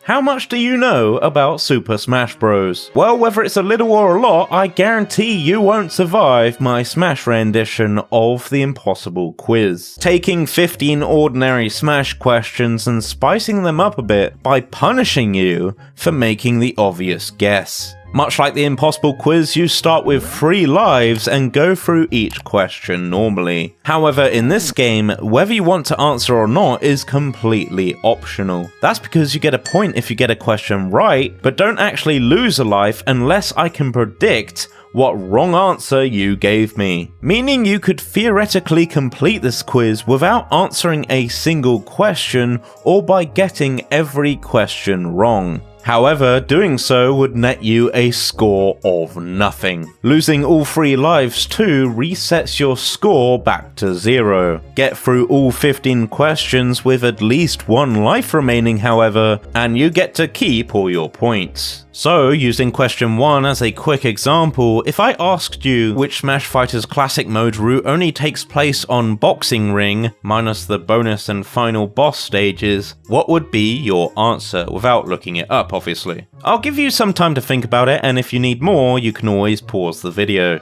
How much do you know about Super Smash Bros? Well, whether it's a little or a lot, I guarantee you won't survive my Smash rendition of the impossible quiz. Taking 15 ordinary Smash questions and spicing them up a bit by punishing you for making the obvious guess. Much like the impossible quiz, you start with 3 lives and go through each question normally. However, in this game, whether you want to answer or not is completely optional. That's because you get a point if you get a question right, but don't actually lose a life unless I can predict what wrong answer you gave me. Meaning you could theoretically complete this quiz without answering a single question or by getting every question wrong. However, doing so would net you a score of nothing. Losing all 3 lives too resets your score back to 0. Get through all 15 questions with at least 1 life remaining, however, and you get to keep all your points. So, using question 1 as a quick example, if I asked you which Smash Fighter's Classic Mode route only takes place on Boxing Ring, minus the bonus and final boss stages, what would be your answer, without looking it up obviously? I'll give you some time to think about it, and if you need more, you can always pause the video.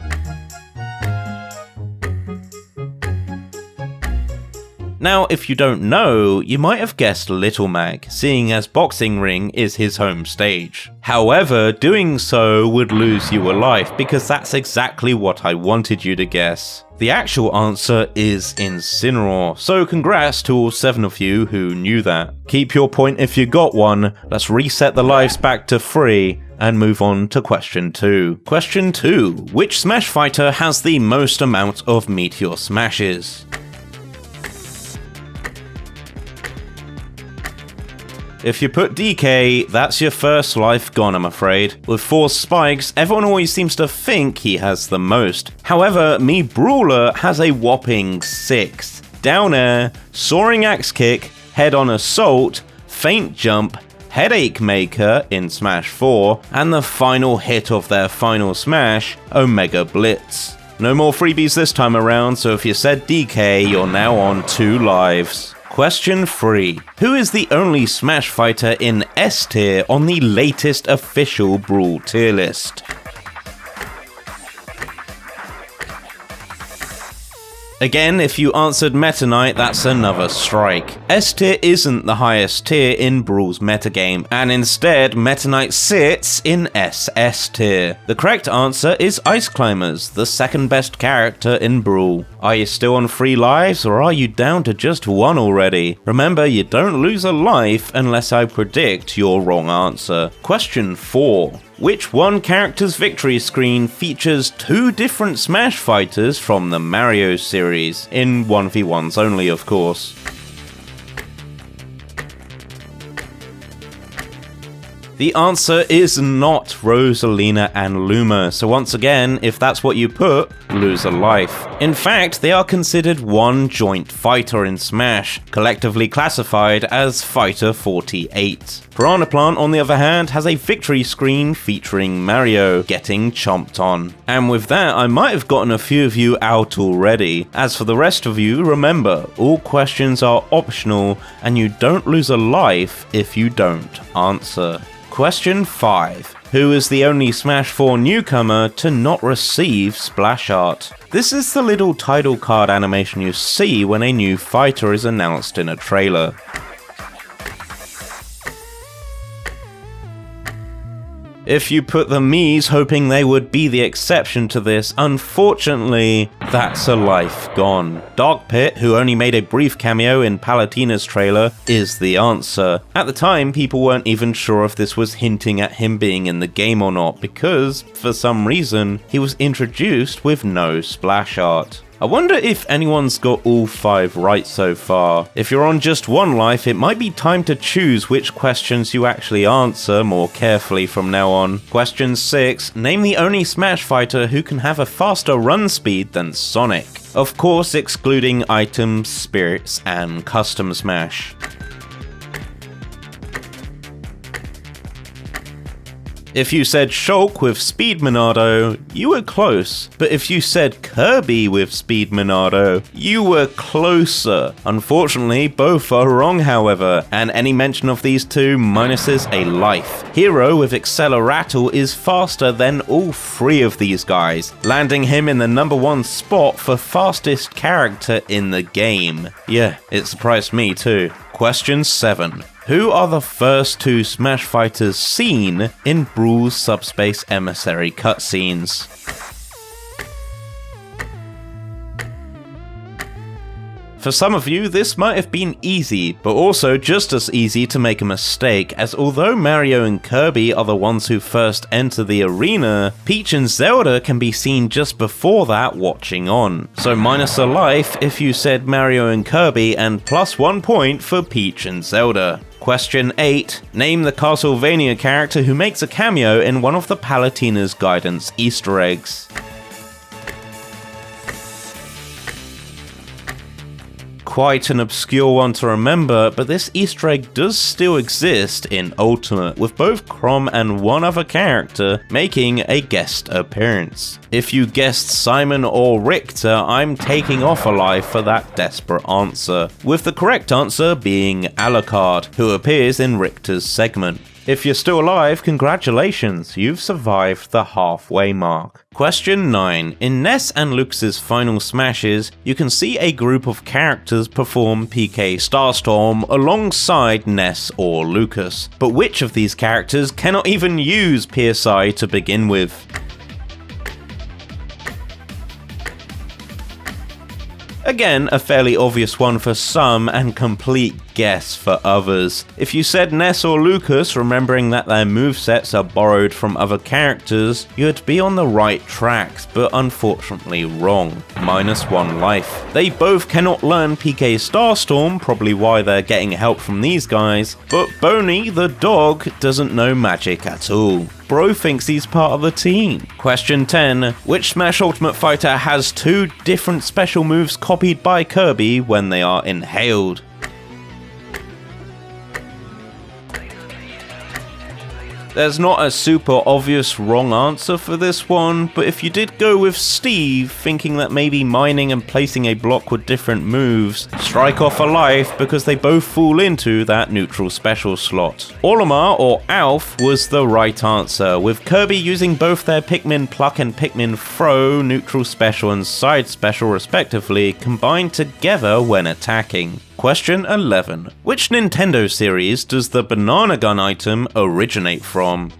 Now, if you don't know, you might have guessed Little Mag, seeing as Boxing Ring is his home stage. However, doing so would lose you a life, because that's exactly what I wanted you to guess. The actual answer is Incineroar, so congrats to all 7 of you who knew that. Keep your point if you got one, let's reset the lives back to 3, and move on to question 2. Question 2. Which Smash Fighter has the most amount of Meteor Smashes? If you put DK, that's your first life gone, I'm afraid. With 4 spikes, everyone always seems to think he has the most. However, Me Brawler has a whopping 6. Down air, soaring axe kick, head-on assault, feint jump, headache maker in Smash 4, and the final hit of their final Smash, Omega Blitz. No more freebies this time around, so if you said DK, you're now on 2 lives. Question 3. Who is the only Smash Fighter in S tier on the latest official Brawl tier list? Again, if you answered Meta Knight, that's another strike. S tier isn't the highest tier in Brawl's metagame, and instead Meta Knight sits in SS tier. The correct answer is Ice Climbers, the second best character in Brawl. Are you still on 3 lives, or are you down to just 1 already? Remember, you don't lose a life unless I predict your wrong answer. Question 4. Which one character's victory screen features 2 different Smash Fighters from the Mario series? In 1v1s only, of course. The answer is not Rosalina and Luma, so once again, if that's what you put, lose a life. In fact, they are considered one joint fighter in Smash, collectively classified as Fighter 48. Piranha Plant, on the other hand, has a victory screen featuring Mario getting chomped on. And with that, I might have gotten a few of you out already. As for the rest of you, remember, all questions are optional, and you don't lose a life if you don't answer. Question 5. Who is the only Smash 4 newcomer to not receive splash art? This is the little title card animation you see when a new fighter is announced in a trailer. If you put the Miis hoping they would be the exception to this, unfortunately, that's a life gone. Dark Pit, who only made a brief cameo in Palutena's trailer, is the answer. At the time, people weren't even sure if this was hinting at him being in the game or not, because, for some reason, he was introduced with no splash art. I wonder if anyone's got all 5 right so far. If you're on just 1 life, it might be time to choose which questions you actually answer more carefully from now on. Question 6. Name the only Smash fighter who can have a faster run speed than Sonic. Of course, excluding items, spirits, and custom Smash. If you said Shulk with Speed-me-do, you were close. But if you said Kirby with Speed-me-do, you were closer. Unfortunately, both are wrong, however, and any mention of these two minuses a life. Hero with Acceleratle is faster than all three of these guys, landing him in the #1 spot for fastest character in the game. Yeah, it surprised me too. Question 7. Who are the first two Smash fighters seen in Brawl's Subspace Emissary cutscenes? For some of you, this might have been easy, but also just as easy to make a mistake, as although Mario and Kirby are the ones who first enter the arena, Peach and Zelda can be seen just before that watching on. So minus a life if you said Mario and Kirby, and +1 point for Peach and Zelda. Question 8. Name the Castlevania character who makes a cameo in one of the Palutena's Guidance Easter eggs. Quite an obscure one to remember, but this Easter egg does still exist in Ultimate, with both Chrom and one other character making a guest appearance. If you guessed Simon or Richter, I'm taking off a life for that desperate answer, with the correct answer being Alucard, who appears in Richter's segment. If you're still alive, congratulations, you've survived the halfway mark. Question 9. In Ness and Lucas's final smashes, you can see a group of characters perform PK Starstorm alongside Ness or Lucas. But which of these characters cannot even use PSI to begin with? Again, a fairly obvious one for some and complete guess for others. If you said Ness or Lucas, remembering that their movesets are borrowed from other characters, you'd be on the right tracks, but unfortunately wrong. -1 life. They both cannot learn PK Starstorm, probably why they're getting help from these guys, but Boney the dog doesn't know magic at all. Bro thinks he's part of the team. Question 10. Which Smash Ultimate fighter has 2 different special moves copied by Kirby when they are inhaled? There's not a super obvious wrong answer for this one, but if you did go with Steve, thinking that maybe mining and placing a block were different moves, strike off a life because they both fall into that neutral special slot. Olimar or Alf was the right answer, with Kirby using both their Pikmin Pluck and Pikmin Throw, neutral special and side special respectively, combined together when attacking. Question 11. Which Nintendo series does the banana gun item originate from?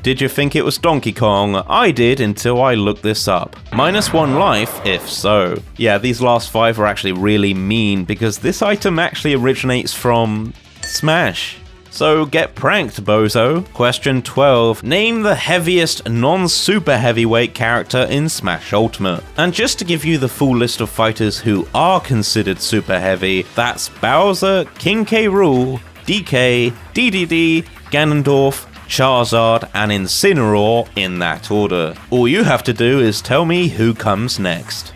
Did you think it was Donkey Kong? I did until I looked this up. -1 life if so. Yeah, these last 5 are actually really mean because this item actually originates from Smash. So get pranked, bozo. Question 12. Name the heaviest non-super heavyweight character in Smash Ultimate. And just to give you the full list of fighters who are considered super heavy, that's Bowser, King K. Rool, DK, DDD, Ganondorf, Charizard, and Incineroar in that order. All you have to do is tell me who comes next.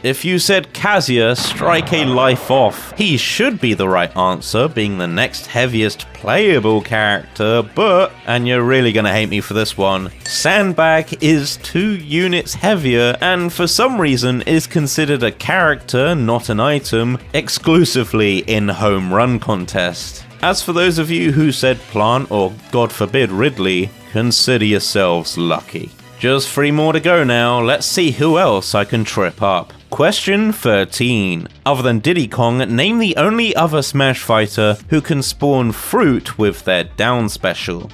If you said Kazuya, strike a life off. He should be the right answer, being the next heaviest playable character, but, and you're really gonna hate me for this one, Sandbag is 2 units heavier and for some reason is considered a character, not an item, exclusively in home run contest. As for those of you who said Plant or God forbid Ridley, consider yourselves lucky. Just 3 more to go now, let's see who else I can trip up. Question 13. Other than Diddy Kong, name the only other Smash fighter who can spawn fruit with their down special.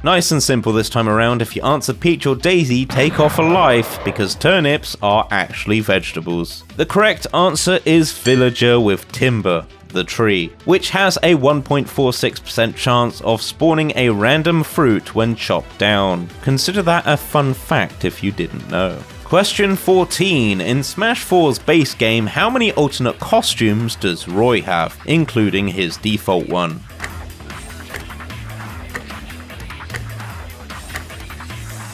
Nice and simple this time around. If you answered Peach or Daisy, take off a life, because turnips are actually vegetables. The correct answer is Villager with Timber, the tree, which has a 1.46% chance of spawning a random fruit when chopped down. Consider that a fun fact if you didn't know. Question 14. In Smash 4's base game, how many alternate costumes does Roy have, including his default one?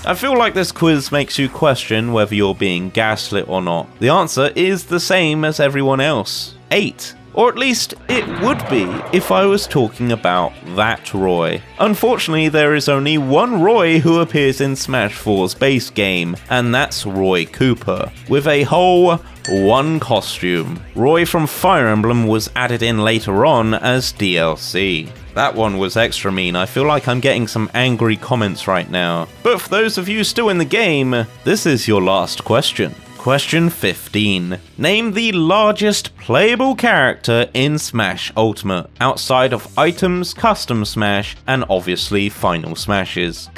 I feel like this quiz makes you question whether you're being gaslit or not. The answer is the same as everyone else. 8. Or at least it would be if I was talking about that Roy. Unfortunately, there is only one Roy who appears in Smash 4's base game, and that's Roy Cooper, with a whole one costume. Roy from Fire Emblem was added in later on as DLC. That one was extra mean. I feel like I'm getting some angry comments right now. But for those of you still in the game, this is your last question. Question 15. Name the largest playable character in Smash Ultimate, outside of items, custom Smash, and obviously final Smashes.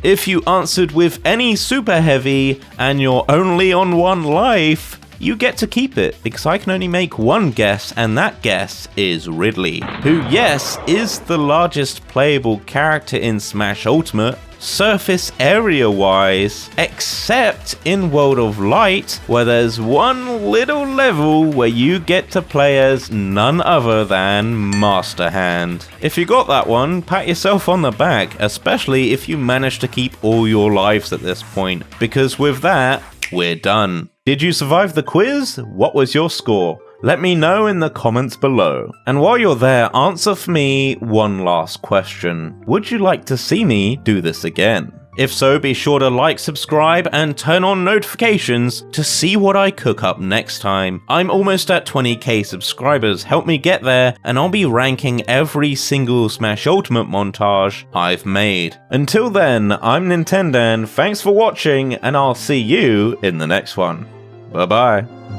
If you answered with any super heavy and you're only on 1 life, you get to keep it, because I can only make one guess, and that guess is Ridley, who, yes, is the largest playable character in Smash Ultimate, surface area wise, except in World of Light, where there's one little level where you get to play as none other than Master Hand. If you got that one, pat yourself on the back, especially if you managed to keep all your lives at this point, because with that, we're done. Did you survive the quiz? What was your score? Let me know in the comments below. And while you're there, answer for me one last question. Would you like to see me do this again? If so, be sure to like, subscribe, and turn on notifications to see what I cook up next time. I'm almost at 20k subscribers, help me get there, and I'll be ranking every single Smash Ultimate montage I've made. Until then, I'm NintenDan, thanks for watching, and I'll see you in the next one. Bye bye.